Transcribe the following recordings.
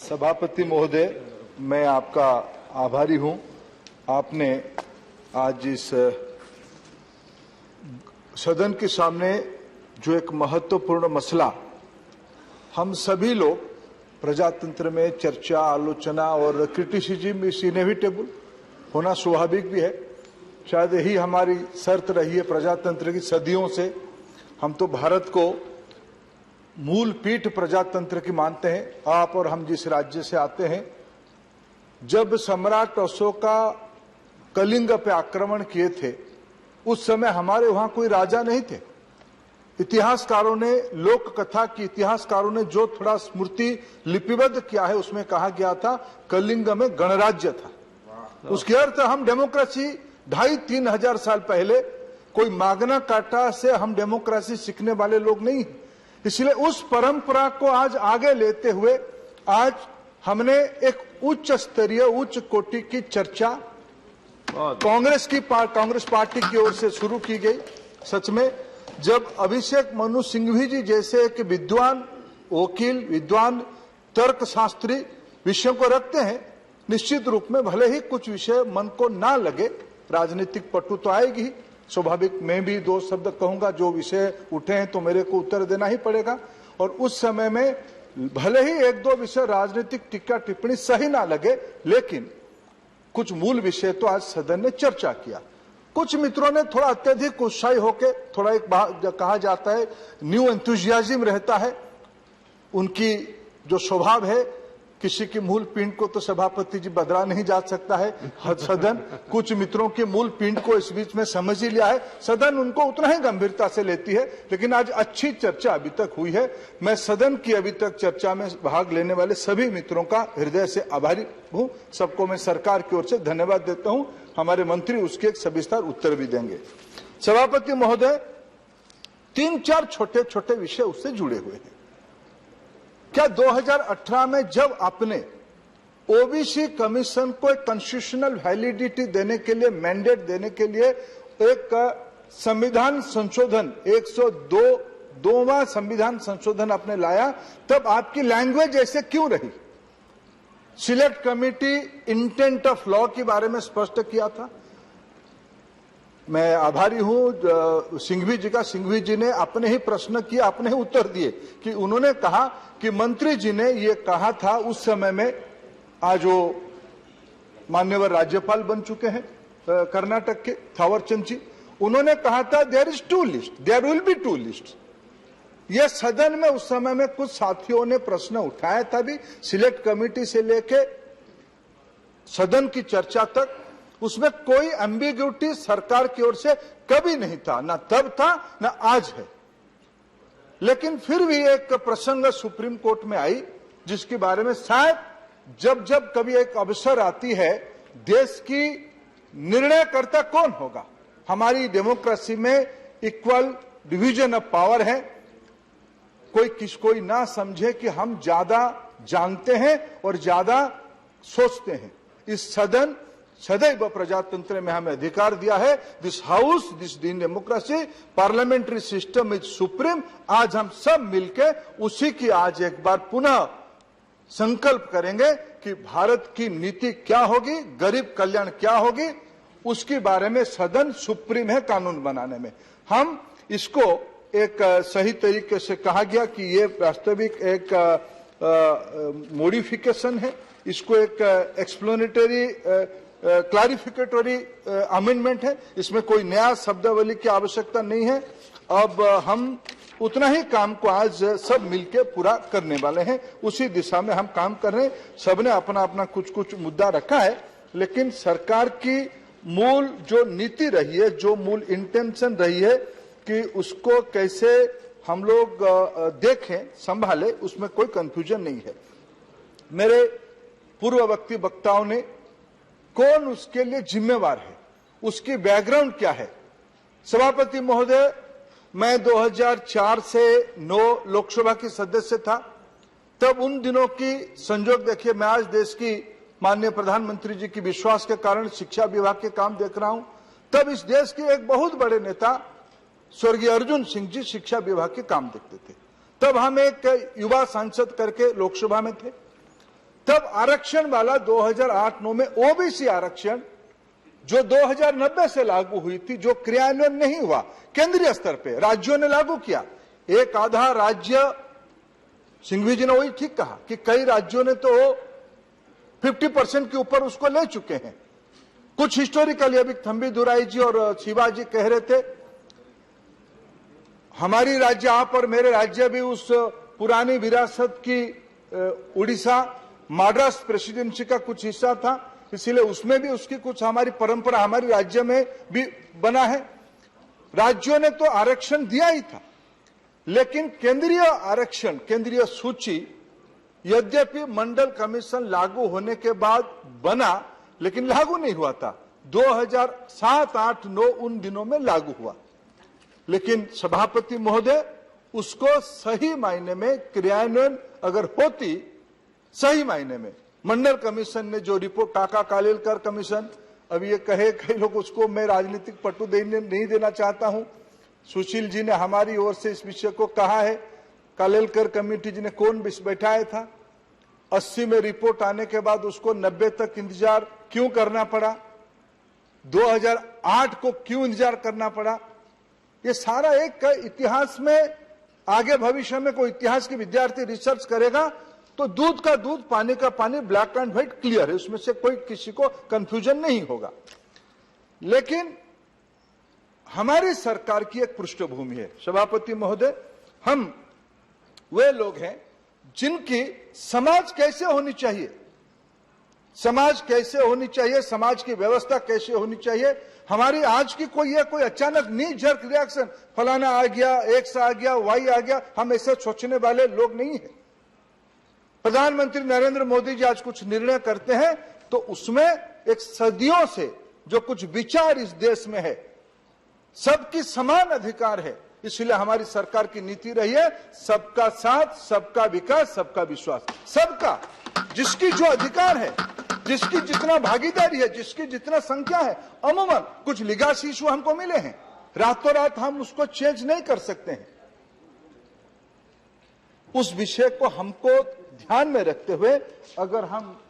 सभापति महोदय, मैं आपका आभारी हूं। आपने आज इस सदन के सामने जो एक महत्वपूर्ण मसला हम सभी लोग प्रजातंत्र में चर्चा, आलोचना और क्रिटिसिज्म इज इनएविटेबल होना स्वाभाविक भी है। शायद यही हमारी शर्त रही है प्रजातंत्र की सदियों से। हम तो भारत को मूल पीठ प्रजातंत्र की मानते हैं। आप और हम जिस राज्य से आते हैं, जब सम्राट अशोका कलिंग पे आक्रमण किए थे उस समय हमारे वहां कोई राजा नहीं थे। इतिहासकारों ने, लोक कथा की इतिहासकारों ने जो थोड़ा स्मृति लिपिबद्ध किया है उसमें कहा गया था कलिंग में गणराज्य था। उसके अर्थ हम डेमोक्रेसी 2,500-3 हजार साल पहले कोई मागना काटा से हम डेमोक्रेसी सीखने वाले लोग नहीं। इसलिए उस परंपरा को आज आगे लेते हुए आज हमने एक उच्च स्तरीय, उच्च कोटि की चर्चा कांग्रेस पार्टी की ओर से शुरू की गई। सच में जब अभिषेक मनु सिंघवी जी जैसे एक विद्वान वकील, विद्वान तर्कशास्त्री विषयों को रखते हैं, निश्चित रूप में भले ही कुछ विषय मन को ना लगे, राजनीतिक पटु तो आएगी ही। स्वाभाविक मैं भी 2 शब्द कहूंगा, जो विषय उठे हैं तो मेरे को उत्तर देना ही पड़ेगा। और उस समय में भले ही 1-2 विषय राजनीतिक टीका टिप्पणी सही ना लगे, लेकिन कुछ मूल विषय तो आज सदन ने चर्चा किया। कुछ मित्रों ने थोड़ा अत्यधिक उत्साही होकर, थोड़ा एक कहा जाता है न्यू एंथुजियाज्म रहता है, उनकी जो स्वभाव है, किसी की मूल पिंड को तो सभापति जी बदला नहीं जा सकता है। सदन कुछ मित्रों की मूल पिंड को इस बीच में समझ ही लिया है। सदन उनको उतना ही गंभीरता से लेती है। लेकिन आज अच्छी चर्चा अभी तक हुई है। मैं सदन की अभी तक चर्चा में भाग लेने वाले सभी मित्रों का हृदय से आभारी हूं। सबको मैं सरकार की ओर से धन्यवाद देता हूं। हमारे मंत्री उसके एक सविस्तार उत्तर भी देंगे। सभापति महोदय, 3-4 छोटे छोटे विषय उससे जुड़े हुए हैं। क्या 2018 में जब आपने ओबीसी कमीशन को एक कॉन्स्टिट्यूशनल वैलिडिटी देने के लिए, मैंडेट देने के लिए एक संविधान संशोधन 102वां संविधान संशोधन आपने लाया, तब आपकी लैंग्वेज ऐसे क्यों रही? Select committee intent of law के बारे में स्पष्ट किया था। मैं आभारी हूं सिंघवी जी का। सिंघवी जी ने अपने ही प्रश्न किया, अपने ही उत्तर दिए कि उन्होंने कहा कि मंत्री जी ने ये कहा था उस समय में, आज वो मान्यवर राज्यपाल बन चुके हैं कर्नाटक के, थावरचंद जी। उन्होंने कहा था there is 2 list, there will be 2 list. ये सदन में उस समय में कुछ साथियों ने प्रश्न उठाया था भी, सिलेक्ट कमेटी से लेके सदन की चर्चा तक, उसमें कोई एम्बिग्यूटी सरकार की ओर से कभी नहीं था, ना तब था ना आज है। लेकिन फिर भी एक प्रसंग सुप्रीम कोर्ट में आई, जिसके बारे में शायद जब जब कभी एक अवसर आती है, देश की निर्णयकर्ता कौन होगा। हमारी डेमोक्रेसी में इक्वल डिवीजन ऑफ पावर है। कोई ना समझे कि हम ज्यादा जानते हैं और ज्यादा सोचते हैं। इस सदन सदैव प्रजातंत्र में हमें अधिकार दिया है। This house, this democracy, parliamentary system is supreme. आज हम सब मिलकर उसी की आज एक बार पुनः संकल्प करेंगे कि भारत की नीति क्या होगी, गरीब कल्याण क्या होगी, उसके बारे में सदन सुप्रीम है कानून बनाने में। हम इसको एक सही तरीके से कहा गया कि ये वास्तविक एक मॉडिफिकेशन है, इसको एक एक्सप्लेनेटरी क्लैरिफिकेटरी अमेंडमेंट है, इसमें कोई नया शब्दावली की आवश्यकता नहीं है। अब हम उतना ही काम को आज सब मिलकर पूरा करने वाले हैं, उसी दिशा में हम काम कर रहे हैं। सबने अपना अपना कुछ मुद्दा रखा है, लेकिन सरकार की मूल जो नीति रही है, जो मूल इंटेंशन रही है कि उसको कैसे हम लोग देखें, संभाले, उसमें कोई कंफ्यूजन नहीं है। मेरे पूर्ववर्ती वक्ताओं ने कौन उसके लिए जिम्मेवार है, उसकी बैकग्राउंड क्या है। सभापति महोदय, मैं 2004 से 9 लोकसभा की सदस्य था। तब उन दिनों की संजोग देखिए, मैं आज देश की माननीय प्रधानमंत्री जी की विश्वास के कारण शिक्षा विभाग के काम देख रहा हूं। तब इस देश के एक बहुत बड़े नेता स्वर्गीय अर्जुन सिंह जी शिक्षा विभाग के काम देखते थे। तब हम एक युवा सांसद करके लोकसभा में थे। तब आरक्षण वाला 2008-9 में ओबीसी आरक्षण जो 2090 से लागू हुई थी, जो क्रियान्वयन नहीं हुआ केंद्रीय स्तर पे, राज्यों ने लागू किया। एक आधा राज्य, सिंघवी जी ने वही ठीक कहा कि कई राज्यों ने तो 50% के ऊपर उसको ले चुके हैं। कुछ हिस्टोरिकली, अभी थंबी दुराई जी और शिवाजी कह रहे थे, हमारी राज्य आप और मेरे राज्य भी उस पुरानी विरासत की उड़ीसा मद्रास प्रेसिडेंसी का कुछ हिस्सा था, इसलिए उसमें भी उसकी कुछ हमारी परंपरा हमारे राज्य में भी बना है। राज्यों ने तो आरक्षण दिया ही था, लेकिन केंद्रीय आरक्षण, केंद्रीय सूची यद्यपि मंडल कमीशन लागू होने के बाद बना, लेकिन लागू नहीं हुआ था। 2007, 8, 9 उन दिनों में लागू हुआ, लेकिन सभापति महोदय उसको सही मायने में क्रियान्वयन अगर होती, सही मायने में मंडल कमीशन ने जो रिपोर्ट, टाका कालेलकर कमीशन, अब ये कहे कई लोग उसको मैं राजनीतिक पट्टू नहीं देना चाहता हूं। सुशील जी ने हमारी ओर से इस विषय को कहा है। कालेलकर कमेटी जी ने कौन बैठाया था? 80 में रिपोर्ट आने के बाद उसको 90 तक इंतजार क्यों करना पड़ा? 2008 को क्यों इंतजार करना पड़ा? ये सारा एक इतिहास में, आगे भविष्य में कोई इतिहास के विद्यार्थी रिसर्च करेगा तो दूध का दूध, पानी का पानी, ब्लैक एंड व्हाइट क्लियर है, उसमें से कोई किसी को कंफ्यूजन नहीं होगा। लेकिन हमारी सरकार की एक पृष्ठभूमि है सभापति महोदय, हम वे लोग हैं जिनकी समाज कैसे होनी चाहिए, समाज कैसे होनी चाहिए, समाज की व्यवस्था कैसे होनी चाहिए, हमारी आज की कोई अचानक नी जर्क रिएक्शन, फलाना आ गया, एक्स आ गया, वाई आ गया, हम ऐसे सोचने वाले लोग नहीं हैं। प्रधानमंत्री नरेंद्र मोदी जी आज कुछ निर्णय करते हैं तो उसमें एक सदियों से जो कुछ विचार इस देश में है, सबकी समान अधिकार है, इसलिए हमारी सरकार की नीति रही है सबका साथ, सबका विकास, सबका विश्वास। सबका, जिसकी जो अधिकार है, जिसकी जितना भागीदारी है, जिसकी जितना संख्या है। अमूमन कुछ लीगल इशू हमको मिले हैं, रातों रात हम उसको चेंज नहीं कर सकते हैं। उस विषय को हमको ध्यान में रखते हुए अगर हम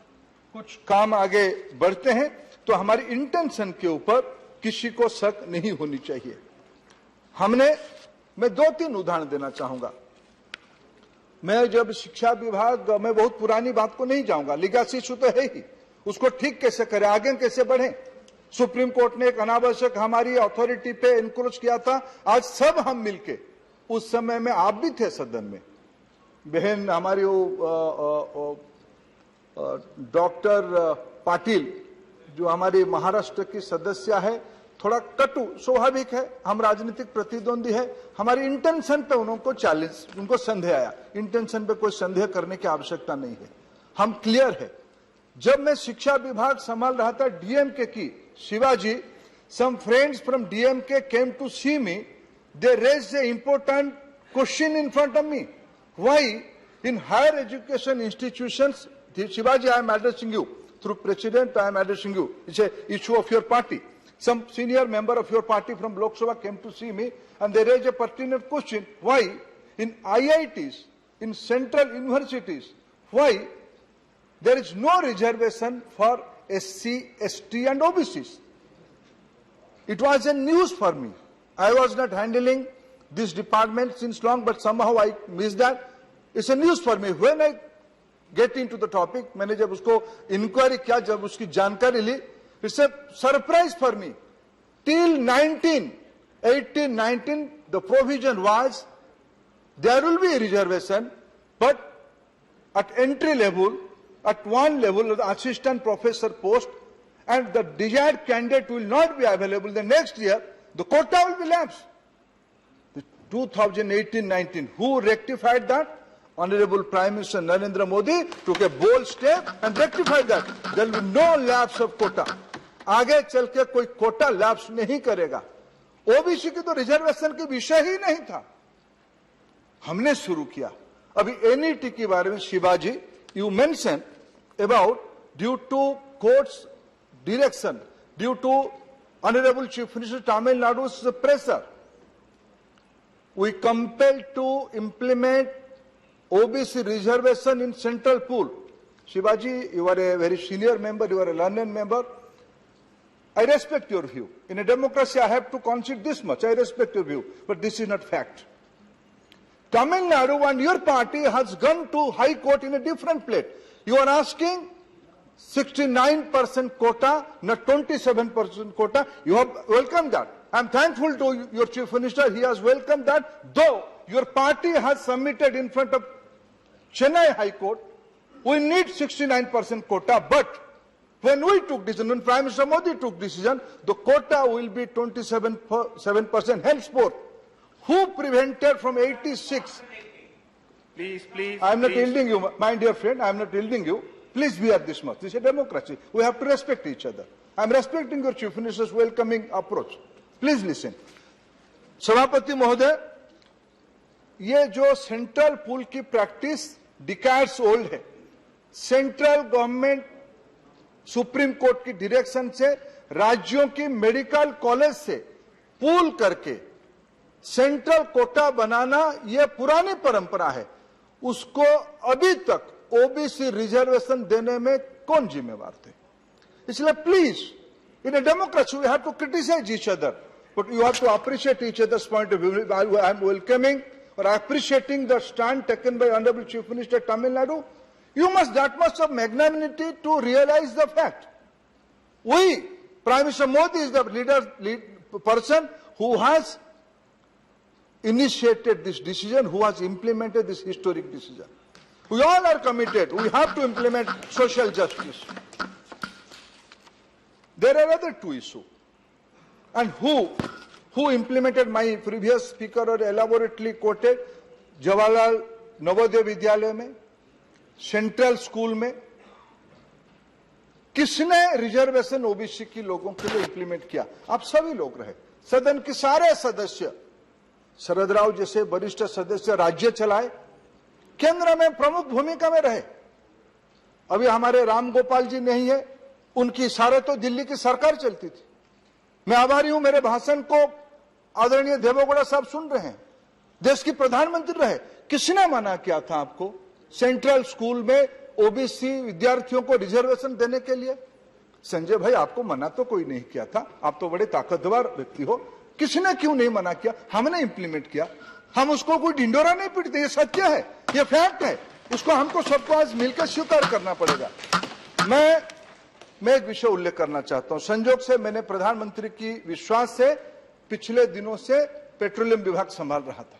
कुछ काम आगे बढ़ते हैं तो हमारी इंटेंशन के ऊपर किसी को शक नहीं होनी चाहिए। मैं 2-3 उदाहरण देना चाहूंगा। मैं जब शिक्षा विभाग, मैं बहुत पुरानी बात को नहीं जाऊंगा, लीगल इशू तो है ही, उसको ठीक कैसे करें, आगे कैसे बढ़े। सुप्रीम कोर्ट ने एक अनावश्यक हमारी अथॉरिटी पे एनक्रोच किया था। आज सब हम मिलके, उस समय में आप भी थे सदन में, बहन हमारी डॉक्टर पाटिल जो हमारी महाराष्ट्र की सदस्य है, थोड़ा कटु, स्वाभाविक है, हम राजनीतिक प्रतिद्वंदी है, हमारी इंटेंशन पे उनको चैलेंज, उनको संदेह आया। इंटेंशन पे कोई संदेह करने की आवश्यकता नहीं है, हम क्लियर है। जब मैं शिक्षा विभाग संभाल रहा था डीएमके की, Shivaji, some friends from DMK came to see me, they raised a important question in front of me, why in higher education institutions, Shivaji, I am addressing you through President, I am addressing you. It's an issue of your party. Some senior member of your party from Lok Sabha came to see me and they raised a pertinent question. Why in IITs, in central universities, why there is no reservation for SC, ST and OBCs? It was a news for me. I was not handling this department since long, but somehow I missed that. It's a news for me. When I get into the topic, मैंने जब उसको inquiry किया, जब उसकी जानकारी ली, it's a surprise for me. Till 1918-19, the provision was there will be a reservation, but at entry level, at one level, the assistant professor post, and the desired candidate will not be available. The next year, the quota will be lapsed. 2018-19, who rectified that? Honorable Prime Minister Narendra Modi took a bold step and rectified that. There will be no lapse of quota. आगे चल के कोई Kota lapse नहीं करेगा। OBC की तो reservation के विषय ही नहीं था, हमने शुरू किया। अभी एनईटी के बारे में Shivaji, you mention about due to court's direction, due to Honorable Chief Minister Tamil Nadu's pressure, we compelled to implement OBC reservation in central pool. Shivaji, you are a very senior member, you are a learned member. I respect your view. In a democracy, I have to concede this much. I respect your view, but this is not fact. Tamil Nadu and your party has gone to High Court in a different plate. You are asking 69% quota, not 27% quota. You have welcomed that. I am thankful to your Chief Minister. He has welcomed that, though your party has submitted in front of Chennai High Court. We need 69% quota, but when we took decision, when Prime Minister Modi took decision, the quota will be 27% henceforth. Who prevented from 86? Please. I am not yielding you, my dear friend. I am not yielding you. Please be at this much. This is a democracy. We have to respect each other. I am respecting your Chief Minister's welcoming approach. Please listen. सभापति महोदय, ये जो central pool की practice decades old है, central government supreme court की direction से राज्यों की मेडिकल कॉलेज से पूल करके सेंट्रल कोटा बनाना यह पुरानी परंपरा है। उसको अभी तक ओबीसी रिजर्वेशन देने में कौन जिम्मेवार थे? इसलिए please, in a democracy we have to criticise each other, but you have to appreciate each other's point of view. I am welcoming or appreciating the stand taken by Honorable Chief Minister Tamil Nadu. You must that much of magnanimity to realize the fact. We, Prime Minister Modi is the lead person who has initiated this decision, who has implemented this historic decision. We all are committed. We have to implement social justice. There are other two issues. And who implemented, my previous speaker or elaborately quoted, Jawaharlal Navodaya Vidyalaya में, central school में किसने reservation OBC की लोगों के लिए implement किया? आप सभी लोग रहे, सदन के सारे सदस्य, शरद राव जैसे वरिष्ठ सदस्य राज्य चलाए, केंद्र में प्रमुख भूमिका में रहे. अभी हमारे राम गोपाल जी नहीं है, उनकी इशारे तो दिल्ली की सरकार चलती थी. मैं आभारी हूं, मेरे भाषण को आदरणीय देवेगौड़ा साहब सुन रहे हैं. देश की प्रधानमंत्री रहे, किसने मना किया था आपको सेंट्रल स्कूल में ओबीसी विद्यार्थियों को रिजर्वेशन देने के लिए? संजय भाई, आपको मना तो कोई नहीं किया था, आप तो बड़े ताकतवर व्यक्ति हो. किसने क्यों नहीं मना किया? हमने इंप्लीमेंट किया. हम उसको कोई ढिंडोरा नहीं पीटते, ये सत्य है, ये फैक्ट है. इसको हमको सबको आज मिलकर स्वीकार करना पड़ेगा. मैं एक विषय उल्लेख करना चाहता हूं. संजोग से मैंने प्रधानमंत्री की विश्वास से पिछले दिनों से पेट्रोलियम विभाग संभाल रहा था.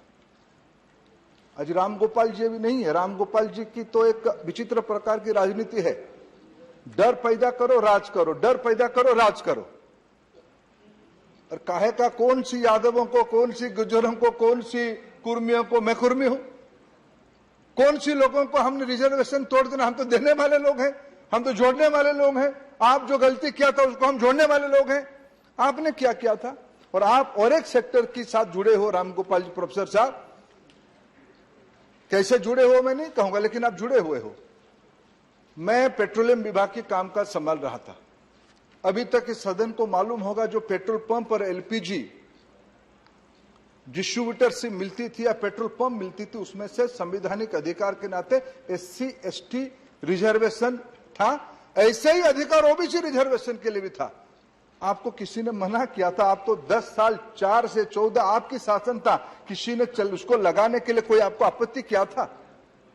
आज राम गोपाल जी अभी नहीं है. राम गोपाल जी की तो एक विचित्र प्रकार की राजनीति है. डर पैदा करो, राज करो, डर पैदा करो, राज करो. और काहे का कौन सी यादवों को, कौन सी गुज्जरों को, कौन सी कुर्मियों को मैं कुर्मी हूं? कौन सी लोगों को हमने रिजर्वेशन तोड़ देना? हम तो देने वाले लोग हैं, हम तो जोड़ने वाले लोग हैं. आप जो गलती किया था उसको हम जोड़ने वाले लोग हैं. आपने क्या किया था? और आप और एक सेक्टर के साथ जुड़े हो. राम गोपाल जी प्रोफेसर साहब, कैसे जुड़े हो मैं नहीं कहूंगा, लेकिन आप जुड़े हुए हो. मैं पेट्रोलियम विभाग के कामकाज संभाल रहा था. अभी तक इस सदन को मालूम होगा, जो पेट्रोल पंप और एलपीजी डिस्ट्रीब्यूटर से मिलती थी या पेट्रोल पंप मिलती थी, उसमें से संवैधानिक अधिकार के नाते एससी एसटी रिजर्वेशन था. ऐसे ही अधिकार ओबीसी रिजर्वेशन के लिए भी था. आपको किसी ने मना किया था? आप तो 10 साल, 4 से 14 आपकी शासन था, किसी ने उसको लगाने के लिए कोई आपको आपत्ति किया था?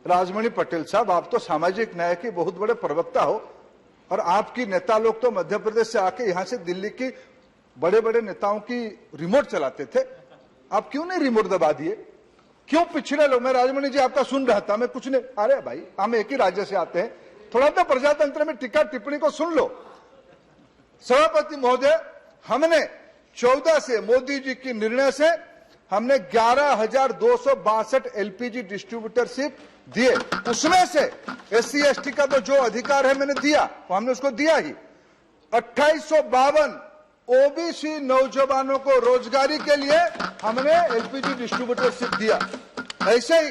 राजमणि पटेल साहब, आप तो सामाजिक न्याय के बहुत बड़े प्रवक्ता हो, और आपकी नेता लोग तो मध्य प्रदेश से आके यहां से दिल्ली की बड़े बड़े नेताओं की रिमोट चलाते थे. आप क्यों नहीं रिमोट दबा दिए? क्यों पिछड़े लोग? मैं राजमणि जी आपका सुन रहा था, मैं कुछ नहीं. अरे भाई, हम एक ही राज्य से आते हैं, थोड़ा तो प्रजातंत्र में टिक्का टिप्पणी को सुन लो. सभापति महोदय, हमने 14 से मोदी जी की निर्णय से हमने 11,262 एलपीजी डिस्ट्रीब्यूटरशिप दिए. उसमें से एससी एसटी का तो जो अधिकार है मैंने दिया, वो हमने उसको दिया ही. 2852 ओबीसी नौजवानों को रोजगारी के लिए हमने एलपीजी डिस्ट्रीब्यूटरशिप दिया. ऐसे ही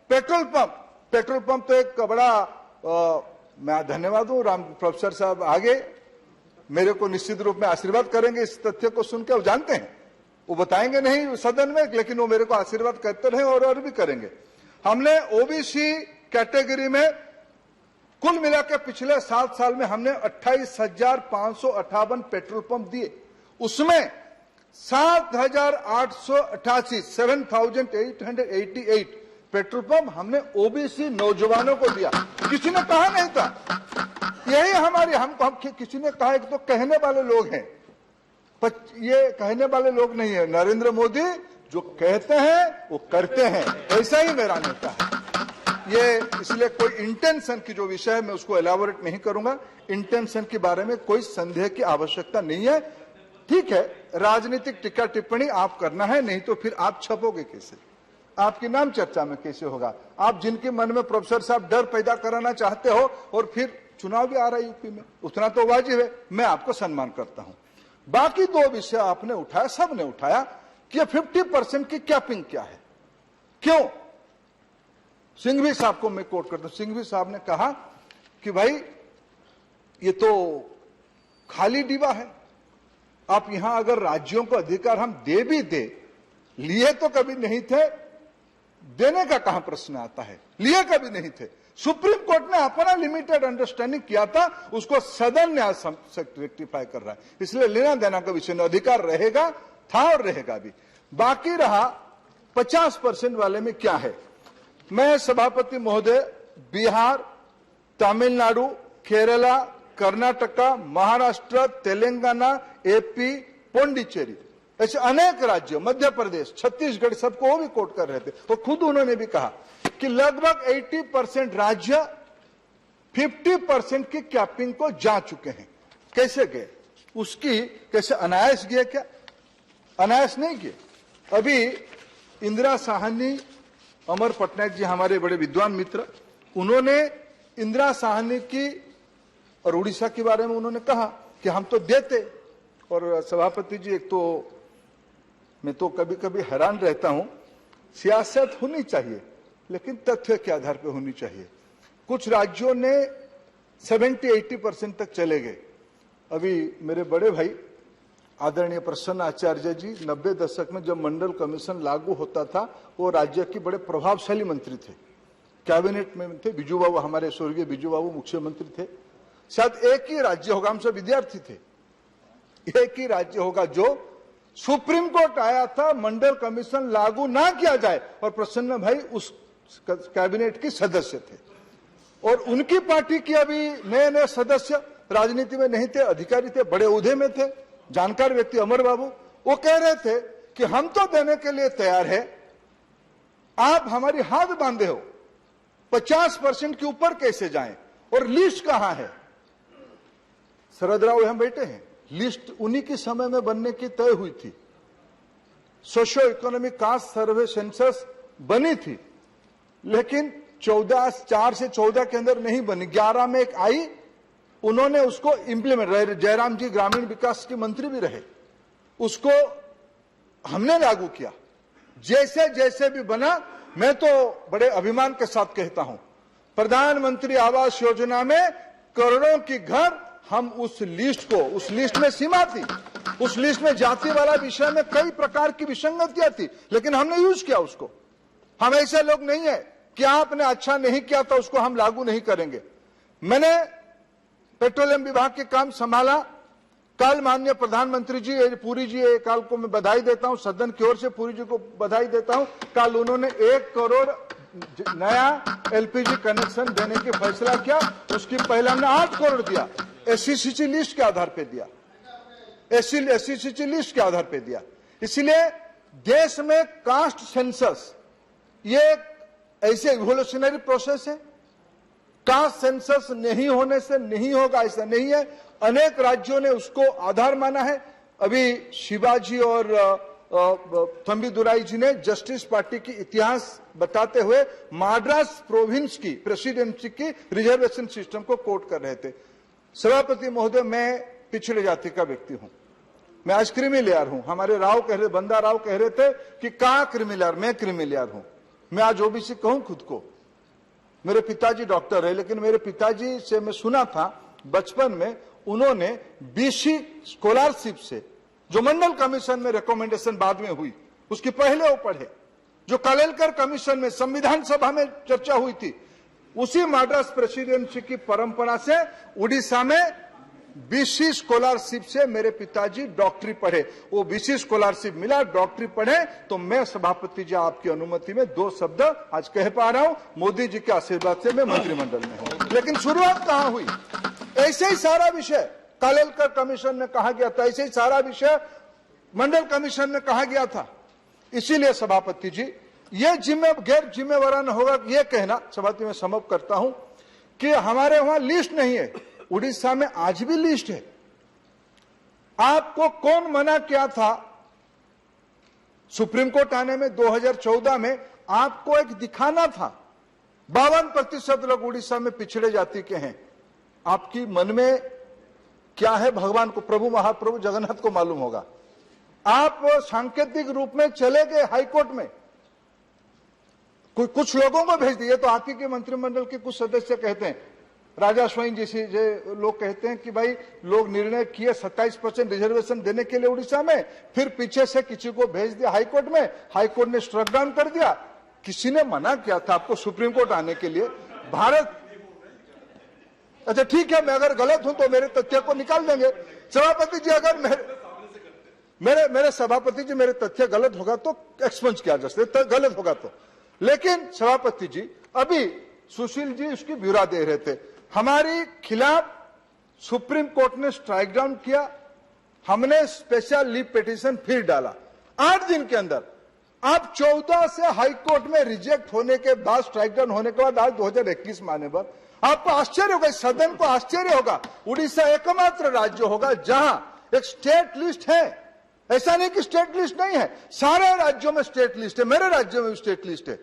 पेट्रोल पंप तो एक बड़ा मैं धन्यवाद हूं. राम प्रोफेसर साहब आगे मेरे को निश्चित रूप में आशीर्वाद करेंगे इस तथ्य को सुनकर. वो जानते हैं, वो बताएंगे नहीं सदन में, लेकिन वो मेरे को आशीर्वाद करते रहे और भी करेंगे. हमने ओबीसी कैटेगरी में कुल मिला के पिछले 7 साल में हमने 28,558 पेट्रोल पंप दिए, उसमें 7,888 पेट्रोल पंप हमने ओबीसी नौजवानों को दिया। किसी ने कहा नहीं था, यही हमारी हम किसी ने कहा कि तो कहने वाले लोग हैं, पर ये कहने वाले लोग नहीं है। नरेंद्र मोदी जो कहते हैं वो करते हैं, ऐसा ही मेरा नेता है। ये इसलिए कोई इंटेंशन की जो विषय है मैं उसको एलाबोरेट नहीं करूंगा। इंटेंशन के बारे में कोई संदेह की आवश्यकता नहीं है। ठीक है, राजनीतिक टिक्का टिप्पणी आप करना है, नहीं तो फिर आप छपोगे कैसे, आपकी नाम चर्चा में कैसे होगा। आप जिनके मन में प्रोफेसर साहब डर पैदा कराना चाहते हो, और फिर चुनाव भी आ रहा है यूपी में, उतना तो वाजिब है, मैं आपको सम्मान करता हूं। बाकी 2 विषय आपने उठाया, सबने उठाया कि 50% की कैपिंग क्या है, क्यों। सिंघवी साहब को मैं कोट करता हूं। सिंघवी साहब ने कहा कि भाई ये तो खाली डिब्बा है, आप यहां अगर राज्यों को अधिकार हम दे भी दे, लिए तो कभी नहीं थे, देने का कहां प्रश्न आता है, लिए कभी नहीं थे। सुप्रीम कोर्ट ने अपना लिमिटेड अंडरस्टैंडिंग किया था, उसको सदन न्याय रेक्टिफाई कर रहा है, इसलिए लेना देना का विषय अधिकार रहेगा, था और रहेगा भी। बाकी रहा 50% वाले में क्या है। मैं सभापति महोदय बिहार, तमिलनाडु, केरला, कर्नाटका, महाराष्ट्र, तेलंगाना, एपी, पौंडीचेरी, ऐसे अनेक राज्यों, मध्य प्रदेश, छत्तीसगढ़, सबको वो भी कोट कर रहे थे। और खुद उन्होंने भी कहा कि लगभग 80% राज्य 50% की कैपिंग को जा चुके हैं। कैसे गए, उसकी कैसे अनायास गए, क्या अनायास नहीं गए। अभी इंदिरा साहनी, अमर पटनायक जी हमारे बड़े विद्वान मित्र, उन्होंने इंदिरा साहनी की और उड़ीसा के बारे में उन्होंने कहा कि हम तो देते। और सभापति जी, एक तो मैं तो कभी कभी हैरान रहता हूं, सियासत होनी चाहिए लेकिन तथ्य के आधार पर होनी चाहिए। कुछ राज्यों ने 70-80% तक चले गए। अभी मेरे बड़े भाई आदरणीय प्रसन्न आचार्य जी 90 दशक में जब मंडल कमीशन लागू होता था, वो राज्य के बड़े प्रभावशाली मंत्री थे, कैबिनेट में थे। बिजू बाबू, हमारे स्वर्गीय बिजू बाबू मुख्यमंत्री थे। शायद एक ही राज्य होगा, हम सब विद्यार्थी थे, एक ही राज्य होगा जो सुप्रीम कोर्ट आया था मंडल कमीशन लागू ना किया जाए, और प्रसन्न भाई उस कैबिनेट के सदस्य थे। और उनकी पार्टी के अभी नए नए सदस्य राजनीति में नहीं थे, अधिकारी थे, बड़े उहदे में थे, जानकार व्यक्ति अमर बाबू, वो कह रहे थे कि हम तो देने के लिए तैयार है, आप हमारी हाथ बांधे हो, 50% के ऊपर कैसे जाएं, और लिस्ट कहां है। शरद राव यहां बैठे हैं, लिस्ट उन्हीं के समय में बनने की तय हुई थी। सोशियो इकोनॉमिक कास्ट सर्वे सेंसस बनी थी, लेकिन 4 से 14 के अंदर नहीं बनी, 11 में एक आई, उन्होंने उसको इंप्लीमेंट, जयराम जी ग्रामीण विकास के मंत्री भी रहे, उसको हमने लागू किया। जैसे जैसे भी बना, मैं तो बड़े अभिमान के साथ कहता हूं, प्रधानमंत्री आवास योजना में करोड़ों की घर हम उस लिस्ट में सीमा थी, उस लिस्ट में जाति वाला विषय में कई प्रकार की विसंगतियां थी, लेकिन हमने यूज किया उसको। हम ऐसे लोग नहीं है कि आपने अच्छा नहीं किया तो उसको हम लागू नहीं करेंगे। मैंने पेट्रोलियम विभाग के काम संभाला, कल माननीय प्रधानमंत्री जी, पुरी जी, कल को मैं बधाई देता हूं, सदन की ओर से पुरी जी को बधाई देता हूं, कल उन्होंने 1 करोड़ नया एलपीजी कनेक्शन देने की फैसला किया। उसकी पहले हमने 8 करोड़ दिया, एससीसी लिस्ट के आधार पे दिया, एससीसी लिस्ट के आधार पे दिया। इसलिए देश में कास्ट सेंसस ये ऐसे इवोल्यूशनरी प्रोसेस है, कास्ट सेंसस नहीं होने से नहीं होगा ऐसा नहीं है। अनेक राज्यों ने उसको आधार माना है। अभी शिवाजी और थम्बीदुराई जी ने जस्टिस पार्टी की इतिहास बताते हुए मद्रास प्रोविंस की प्रेसिडेंसी की रिजर्वेशन सिस्टम को कोट कर रहे थे। सभापति महोदय, मैं पिछड़े जाति का व्यक्ति हूं, मैं आज क्रिमिलेयर हूं। हमारे राव कह रहे, बंदा राव कह रहे थे कि कहां क्रिमिलेयर, मैं क्रिमिलेयर हूं। मैं आज ओबीसी कहूं खुद को। मेरे पिताजी डॉक्टर है, लेकिन मेरे पिताजी से मैं सुना था बचपन में, उन्होंने बीसी स्कॉलरशिप से, जो मंडल कमीशन में रिकमेंडेशन बाद में हुई, उसकी पहले वो पढ़े, जो कालेलकर कमीशन में संविधान सभा में चर्चा हुई थी, उसी मद्रास प्रेसिडेंसी की परंपरा से उड़ीसा में बीसी स्कॉलरशिप से मेरे पिताजी डॉक्टरी पढ़े। वो बीसी स्कॉलरशिप मिला, डॉक्टरी पढ़े, तो मैं सभापति जी आपकी अनुमति में 2 शब्द आज कह पा रहा हूं। मोदी जी के आशीर्वाद से मैं मंत्रिमंडल में हूं। लेकिन शुरुआत कहां हुई? ऐसे ही सारा विषय कालेलकर कमीशन में कहा गया था, ऐसे ही सारा विषय मंडल कमीशन में कहा गया था। इसीलिए सभापति जी ये गैर जिम्मेवाराना होगा ये कहना, सभापति में समाप्त करता हूं, कि हमारे वहां लिस्ट नहीं है। उड़ीसा में आज भी लिस्ट है। आपको कौन मना किया था सुप्रीम कोर्ट आने में? 2014 में आपको एक दिखाना था 52% लोग उड़ीसा में पिछड़े जाति के हैं। आपकी मन में क्या है भगवान को, प्रभु महाप्रभु जगन्नाथ को मालूम होगा। आप सांकेतिक रूप में चले गए हाईकोर्ट में, कुछ लोगों को भेज दिए। तो आप ही के मंत्रिमंडल के कुछ सदस्य कहते हैं, राजा स्वाइन जैसे लोग कहते हैं कि भाई लोग निर्णय किए 27% रिजर्वेशन देने के लिए उड़ीसा में, फिर पीछे से किसी को भेज दिया हाईकोर्ट में, हाईकोर्ट ने स्ट्रक डाउन कर दिया। किसी ने मना किया था आपको सुप्रीम कोर्ट आने के लिए? भारत, अच्छा ठीक है, मैं अगर गलत हूं तो मेरे तथ्य को निकाल देंगे सभापति जी। अगर मेरे सभापति जी मेरे तथ्य गलत होगा तो एक्सपंज किया जा सकता, गलत होगा तो। लेकिन सभापति जी अभी सुशील जी उसकी ब्यौरा दे रहे थे, हमारे खिलाफ सुप्रीम कोर्ट ने स्ट्राइक डाउन किया, हमने स्पेशल लीव पिटीशन फिर डाला 8 दिन के अंदर। आप 14 से हाई कोर्ट में रिजेक्ट होने के बाद, स्ट्राइक डाउन होने के बाद आज 2021 में आने पर आपको आश्चर्य होगा, सदन को आश्चर्य होगा। उड़ीसा एकमात्र राज्य होगा जहां एक स्टेट लिस्ट है। ऐसा नहीं कि स्टेट लिस्ट नहीं है, सारे राज्यों में स्टेट लिस्ट है, मेरे राज्य में भी स्टेट लिस्ट है।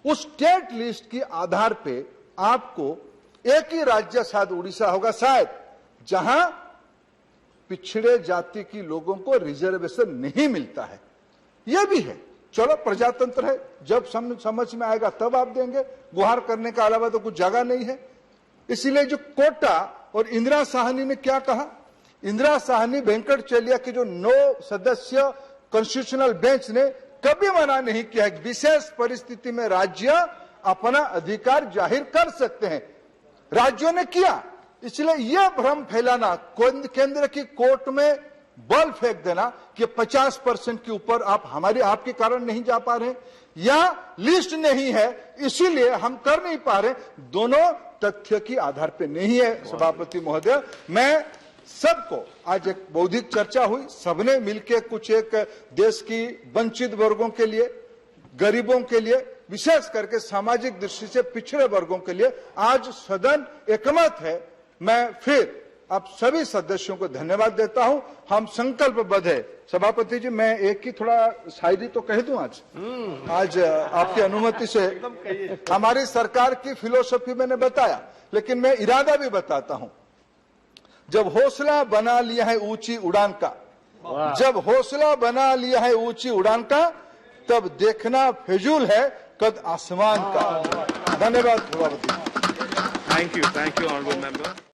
उस स्टेट लिस्ट के आधार पे आपको एक ही राज्य शायद उड़ीसा होगा शायद जहां पिछड़े जाति की लोगों को रिजर्वेशन नहीं मिलता है। यह भी है, चलो प्रजातंत्र है, जब समझ में आएगा तब आप देंगे। गुहार करने के अलावा तो कुछ जगह नहीं है। इसीलिए जो कोटा और इंदिरा साहनी ने क्या कहा, इंदिरा साहनी वेंकटचलिया के जो 9 सदस्य कॉन्स्टिट्यूशनल बेंच ने कभी मना नहीं किया, विशेष परिस्थिति में राज्य अपना अधिकार जाहिर कर सकते हैं। राज्यों ने किया। इसलिए यह भ्रम फैलाना, केंद्र की कोर्ट में बल फेंक देना कि 50% के ऊपर आप आपके कारण नहीं जा पा रहे या लिस्ट नहीं है इसीलिए हम कर नहीं पा रहे, दोनों तथ्य की आधार पे नहीं है। सभापति महोदय, मैं सबको आज एक बौद्धिक चर्चा हुई, सबने मिलकर कुछ एक देश की वंचित वर्गों के लिए, गरीबों के लिए, विशेष करके सामाजिक दृष्टि से पिछड़े वर्गों के लिए आज सदन एकमत है। मैं फिर आप सभी सदस्यों को धन्यवाद देता हूं। हम संकल्पबद्ध है। सभापति जी, मैं एक ही थोड़ा शायरी तो कह दूं आज आपकी अनुमति से। हमारी सरकार की फिलोसफी मैंने बताया, लेकिन मैं इरादा भी बताता हूं। जब हौसला बना लिया है ऊंची उड़ान का, जब हौसला बना लिया है ऊंची उड़ान का, तब देखना फिजूल है कद आसमान का। धन्यवाद सभापति। Thank you honourable member.